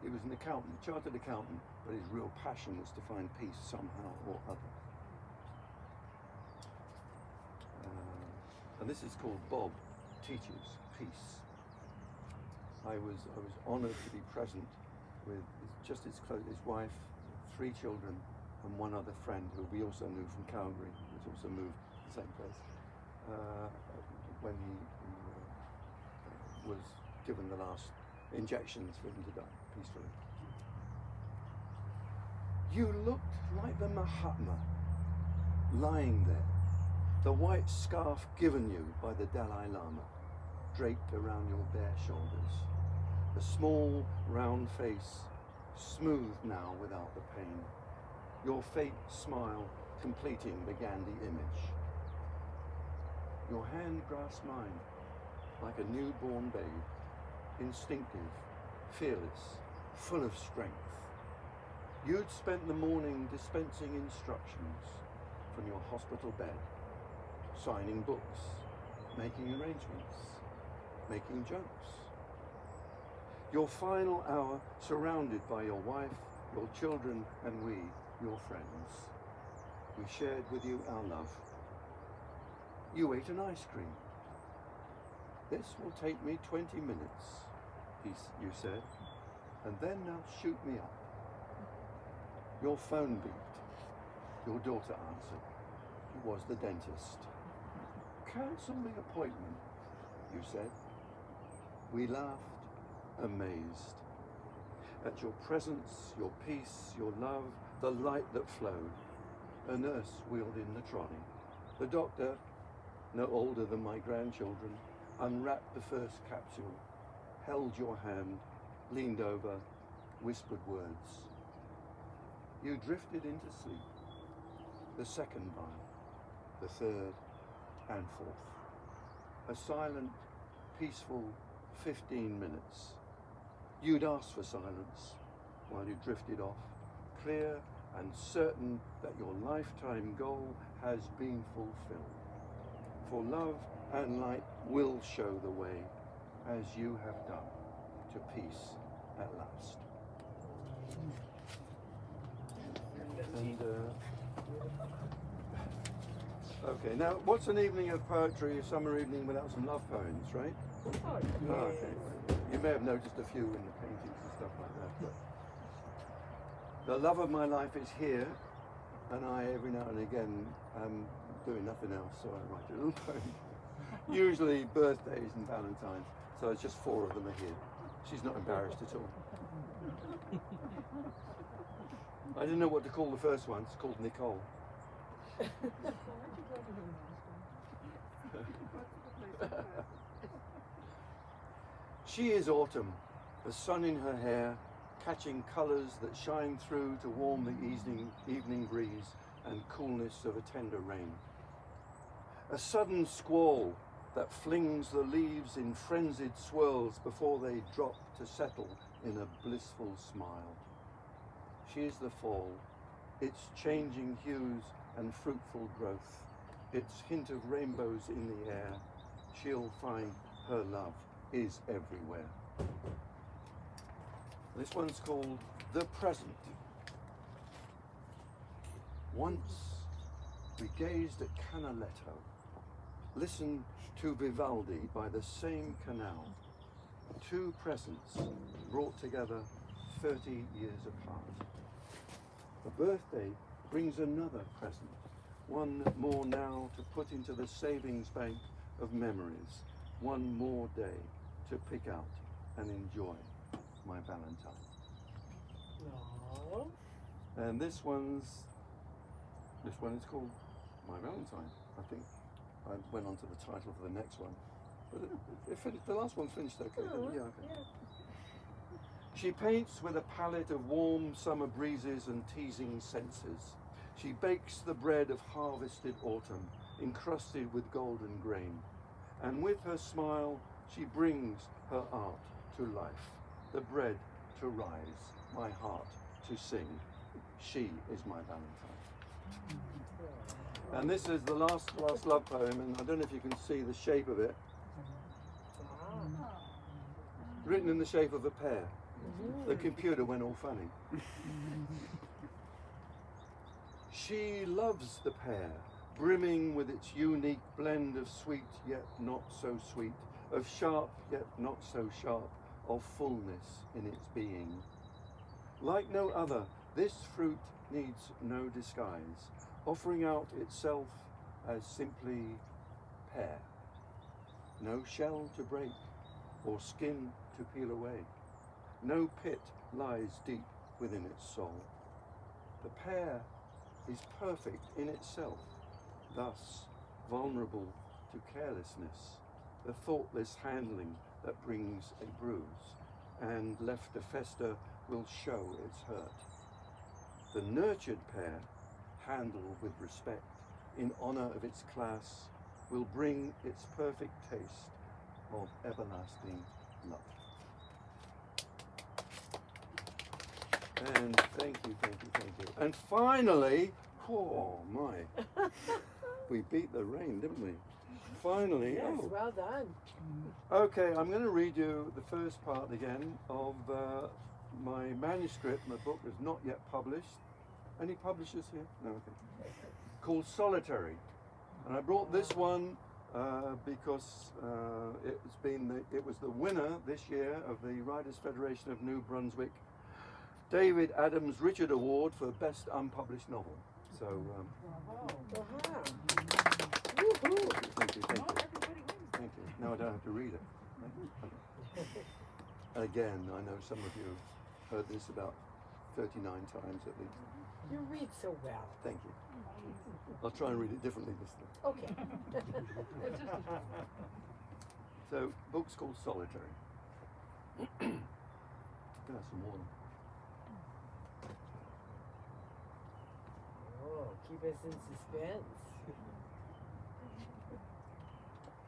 He was an accountant, a chartered accountant, but his real passion was to find peace somehow or other. And this is called Bob Teaches Peace. I was honoured to be present with his wife, 3 children, and one other friend who we also knew from Calgary, who's also moved to the same place. when he was given the last injections for him to die peacefully. You looked like the Mahatma lying there, the white scarf given you by the Dalai Lama draped around your bare shoulders, the small round face smooth now without the pain, your faint smile completing the Gandhi image. Your hand grasped mine like a newborn babe, instinctive, fearless, full of strength. You'd spent the morning dispensing instructions from your hospital bed, signing books, making arrangements, making jokes. Your final hour surrounded by your wife, your children, and we, your friends. We shared with you our love. You ate an ice cream. This will take me 20 minutes, you said, and then now shoot me up. Your phone beeped. Your daughter answered. It was the dentist. Cancel the appointment, you said. We laughed, amazed at your presence, your peace, your love, the light that flowed. A nurse wheeled in the trolley. The doctor, no older than my grandchildren, unwrapped the first capsule, held your hand, leaned over, whispered words. You drifted into sleep. The second vial, the third and fourth. A silent, peaceful 15 minutes. You'd asked for silence while you drifted off, clear and certain that your lifetime goal has been fulfilled. For love and light will show the way, as you have done, to peace at last. And, okay, now what's an evening of poetry, a summer evening without some love poems, right? Oh, Okay. You may have noticed a few in the paintings and stuff like that, but the love of my life is here, and I every now and again am doing nothing else, so I write a little poem. Usually birthdays and Valentine's, so it's just 4 of them are here. She's not embarrassed at all. I didn't know what to call the first one. It's called Nicole. She is autumn, the sun in her hair, catching colours that shine through to warm the evening breeze and coolness of a tender rain. A sudden squall that flings the leaves in frenzied swirls before they drop to settle in a blissful smile. She is the fall, its changing hues and fruitful growth, its hint of rainbows in the air. She'll find her love is everywhere. This one's called The Present. Once we gazed at Canaletto, listened to Vivaldi by the same canal. 2 presents brought together 30 years apart. A birthday brings another present, one more now to put into the savings bank of memories, one more day to pick out and enjoy my Valentine. no. And this one is called My Valentine. I think I went on to the title for the next one. But it finished, the last one finished okay, didn't it? Yeah, okay. Yeah. She paints with a palette of warm summer breezes and teasing senses. She bakes the bread of harvested autumn, encrusted with golden grain. And with her smile, she brings her art to life, the bread to rise, my heart to sing. She is my Valentine. And this is the last love poem, and I don't know if you can see the shape of it, Wow. written in the shape of a pear. The computer went all funny. She loves the pear, brimming with its unique blend of sweet yet not so sweet, of sharp yet not so sharp, of fullness in its being. Like no other, this fruit needs no disguise, offering out itself as simply pear. No shell to break or skin to peel away. No pit lies deep within its soul. The pear is perfect in itself, thus vulnerable to carelessness, the thoughtless handling that brings a bruise, and left to fester will show its hurt. The nurtured pear, handled with respect, in honor of its class, will bring its perfect taste of everlasting love. And thank you. And finally, oh my, we beat the rain, didn't we? Finally, Yes, well done. Okay, I'm going to read you the first part again of my manuscript. My book is not yet published. Any publishers here? No, okay. Called Solitary. And I brought this one because it was the winner this year of the Writers' Federation of New Brunswick David Adams Richard Award for Best Unpublished Novel. So, Wow. Woohoo. thank you. Not everybody wins. Thank you. Now I don't have to read it. Again, I know some of you heard this about 39 times at least. You read so well. Thank you. I'll try and read it differently this time. Okay. So, book's called Solitary. Gonna have some water. Oh, keep us in suspense.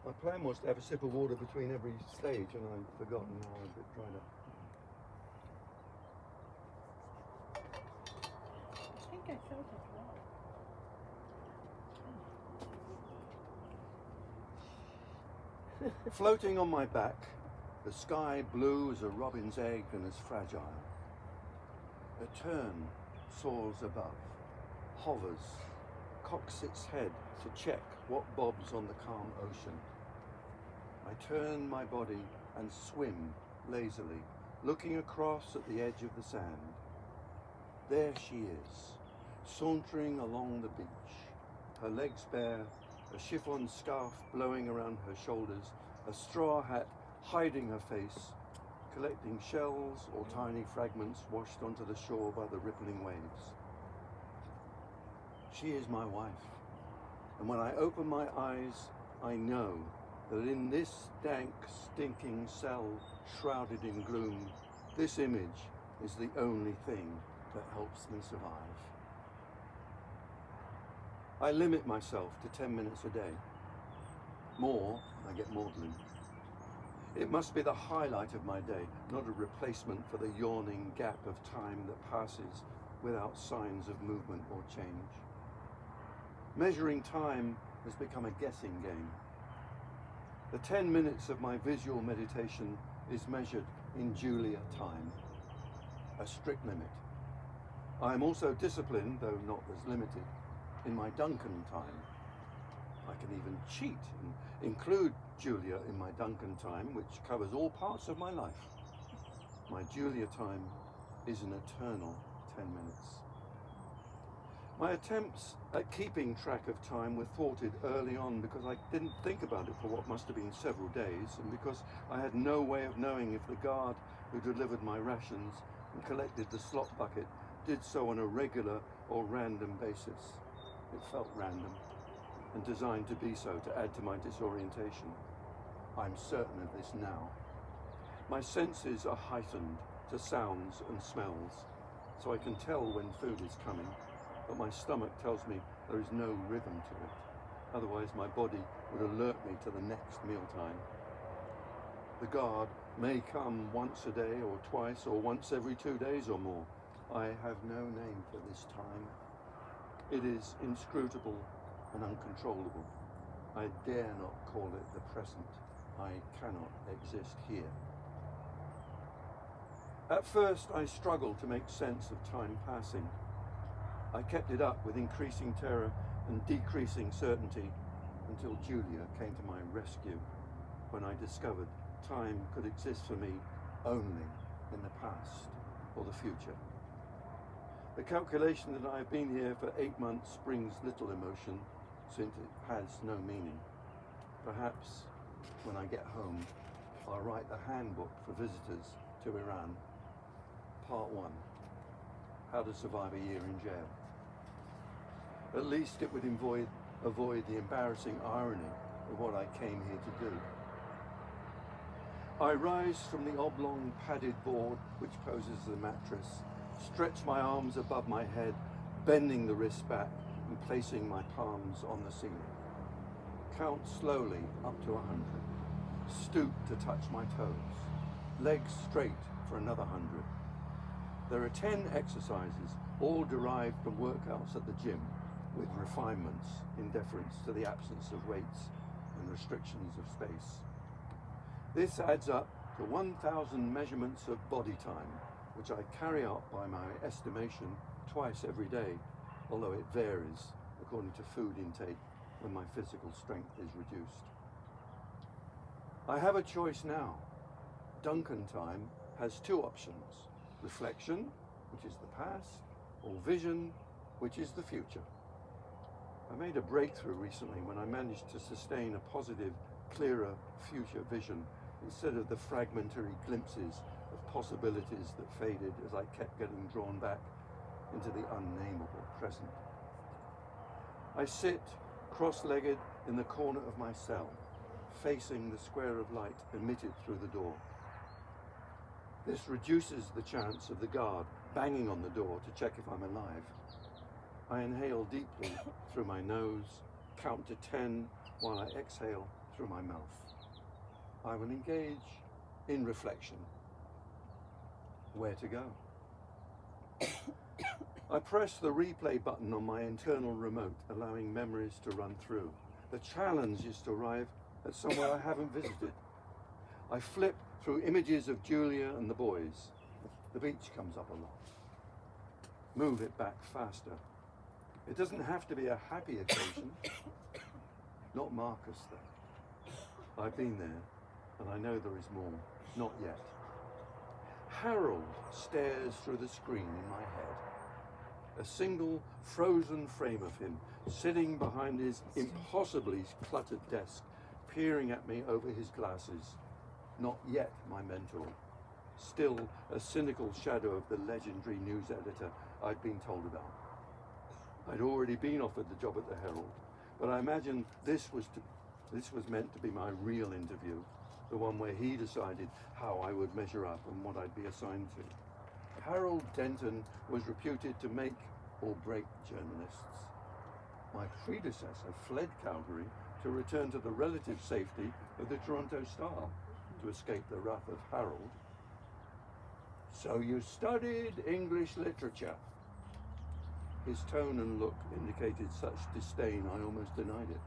My plan was to have a sip of water between every stage, and I've forgotten now. I'm a bit dried up. I think I felt it well. Floating on my back, the sky blue as a robin's egg and as fragile. A tern soars above, hovers, cocks its head to check what bobs on the calm ocean. I turn my body and swim lazily, looking across at the edge of the sand. There she is, sauntering along the beach, her legs bare, a chiffon scarf blowing around her shoulders, a straw hat hiding her face, collecting shells or tiny fragments washed onto the shore by the rippling waves. She is my wife, and when I open my eyes, I know that in this dank, stinking cell shrouded in gloom, this image is the only thing that helps me survive. I limit myself to 10 minutes a day. More, I get maudlin. It must be the highlight of my day, not a replacement for the yawning gap of time that passes without signs of movement or change. Measuring time has become a guessing game. The 10 minutes of my visual meditation is measured in Julia time, a strict limit. I am also disciplined, though not as limited, in my Duncan time. I can even cheat and include Julia in my Duncan time, which covers all parts of my life. My Julia time is an eternal 10 minutes. My attempts at keeping track of time were thwarted early on because I didn't think about it for what must have been several days, and because I had no way of knowing if the guard who delivered my rations and collected the slop bucket did so on a regular or random basis. It felt random and designed to be so to add to my disorientation. I'm certain of this now. My senses are heightened to sounds and smells, so I can tell when food is coming, but my stomach tells me there is no rhythm to it. Otherwise my body would alert me to the next mealtime. The guard may come once a day or twice or once every 2 days or more. I have no name for this time. It is inscrutable and uncontrollable. I dare not call it the present. I cannot exist here. At first I struggled to make sense of time passing. I kept it up with increasing terror and decreasing certainty until Julia came to my rescue, when I discovered time could exist for me only in the past or the future. The calculation that I have been here for 8 months brings little emotion, since it has no meaning. Perhaps when I get home, I'll write the handbook for visitors to Iran. Part 1, How to Survive a Year in Jail. At least it would avoid the embarrassing irony of what I came here to do. I rise from the oblong padded board which poses the mattress, stretch my arms above my head, bending the wrists back and placing my palms on the ceiling. Count slowly up to 100. Stoop to touch my toes. Legs straight for another 100. There are 10 exercises, all derived from workouts at the gym, with refinements in deference to the absence of weights and restrictions of space. This adds up to 1,000 measurements of body time, which I carry out by my estimation twice every day, although it varies according to food intake when my physical strength is reduced. I have a choice now. Duncan time has 2 options: reflection, which is the past, or vision, which is the future. I made a breakthrough recently when I managed to sustain a positive, clearer future vision instead of the fragmentary glimpses of possibilities that faded as I kept getting drawn back into the unnameable present. I sit cross-legged in the corner of my cell, facing the square of light emitted through the door. This reduces the chance of the guard banging on the door to check if I'm alive. I inhale deeply through my nose, count to 10 while I exhale through my mouth. I will engage in reflection. Where to go? I press the replay button on my internal remote, allowing memories to run through. The challenge is to arrive at somewhere I haven't visited. I flip through images of Julia and the boys. The beach comes up a lot. Move it back faster. It doesn't have to be a happy occasion. Not Marcus, though. I've been there, and I know there is more. Not yet. Harold stares through the screen in my head. A single frozen frame of him sitting behind his impossibly cluttered desk, peering at me over his glasses. Not yet my mentor. Still a cynical shadow of the legendary news editor I'd been told about. I'd already been offered the job at the Herald, but I imagined this was meant to be my real interview, the one where he decided how I would measure up and what I'd be assigned to. Harold Denton was reputed to make or break journalists. My predecessor fled Calgary to return to the relative safety of the Toronto Star to escape the wrath of Harold. So you studied English literature. His tone and look indicated such disdain I almost denied it.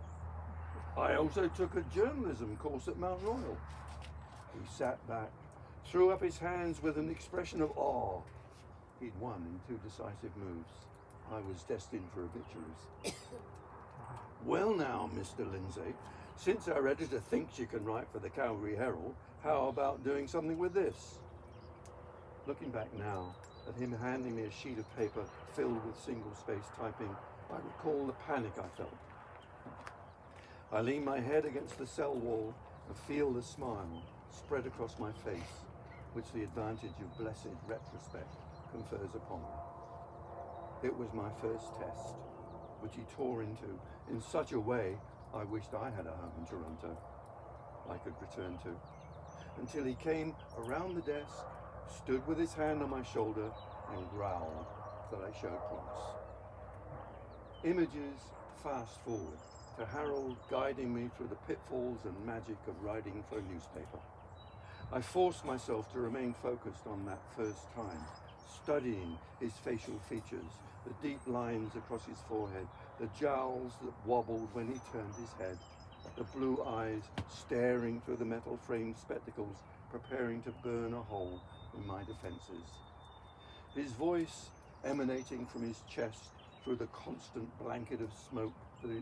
I also took a journalism course at Mount Royal. He sat back, threw up his hands with an expression of awe. He'd won in 2 decisive moves. I was destined for obituaries. Well now, Mr. Lindsay, since our editor thinks you can write for the Calgary Herald, how about doing something with this? Looking back now at him handing me a sheet of paper filled with single-space typing, I recall the panic I felt. I lean my head against the cell wall and feel the smile spread across my face, which the advantage of blessed retrospect confers upon me. It was my first test, which he tore into in such a way I wished I had a home in Toronto I could return to, until he came around the desk, stood with his hand on my shoulder, and growled that I showed promise. Images fast forward to Harold guiding me through the pitfalls and magic of writing for a newspaper. I forced myself to remain focused on that first time, studying his facial features, the deep lines across his forehead, the jowls that wobbled when he turned his head, the blue eyes staring through the metal-framed spectacles, preparing to burn a hole in my defenses. His voice emanating from his chest through the constant blanket of smoke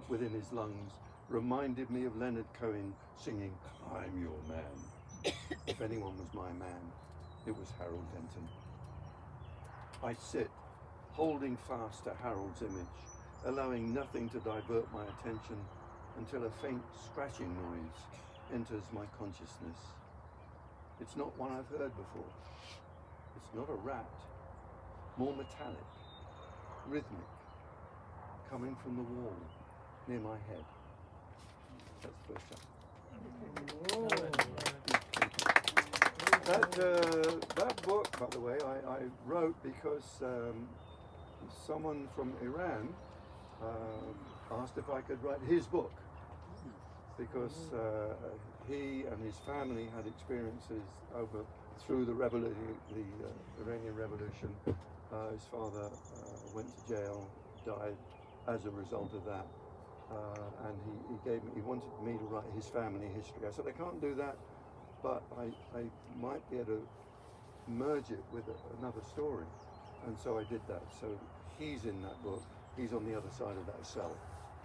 within his lungs reminded me of Leonard Cohen singing, "I'm your man." If anyone was my man, it was Harold Denton. I sit, holding fast to Harold's image, allowing nothing to divert my attention until a faint scratching noise enters my consciousness. It's not one I've heard before. It's not a rat, more metallic, rhythmic, coming from the wall near my head. That's the first chapter. That book, by the way, I wrote because someone from Iran asked if I could write his book, because he and his family had experiences through the Iranian Revolution. His father went to jail, died as a result of that, and he wanted me to write his family history. I said I can't do that, but I might be able to merge it with another story, and so I did that. So he's in that book. He's on the other side of that cell,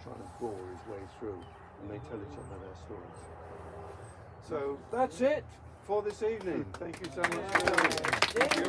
trying to bore his way through, and they tell each other their stories. So that's it for this evening. Thank you so much for coming.